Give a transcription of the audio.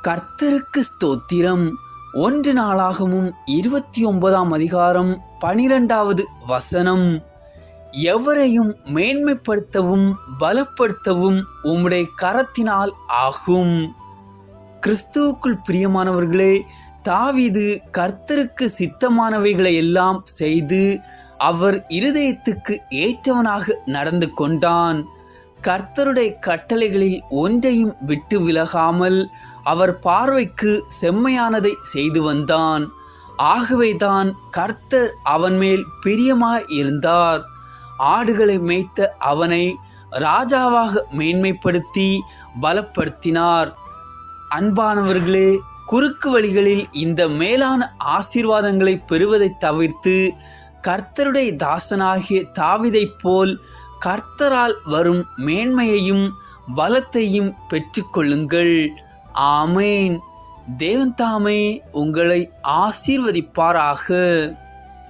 கர்த்தருக்கு ஸ்தோத்திரம். 1 நாளாகமும் 29ஆம் அதிகாரம் 12வது வசனம். எவரையும் மேன்மைப்படுத்தவும் பலப்படுத்தவும் உம்முடைய கரத்தினால் ஆகும். கிறிஸ்துவுக்குள் பிரியமானவர்களே, தாவீது கர்த்தருக்கு சித்தமானவைகளை எல்லாம் செய்து அவர் இருதயத்துக்கு ஏற்றவனாக நடந்து கொண்டான். கர்த்தருடைய கட்டளைகளில் ஒன்றையும் விட்டு விலகாமல் அவர் பார்வைக்கு செம்மையானதை செய்து வந்தான். ஆகவேதான் கர்த்தர் அவன் மேல் பிரியமாய் இருந்தார். ஆடுகளை மேய்த்த அவனை ராஜாவாக மேன்மைப்படுத்தி பலப்படுத்தினார். அன்பானவர்களே, குறுக்கு வழிகளில் இந்த மேலான ஆசீர்வாதங்களை பெறுவதை தவிர்த்து கர்த்தருடைய தாசனாகிய தாவீதைப் போல் கர்த்தரால் வரும் மேன்மையையும் பலத்தையும் பெற்றுக்கொள்ளுங்கள். ஆமேன். தேவன் தாமே உங்களை ஆசீர்வதிப்பாராக.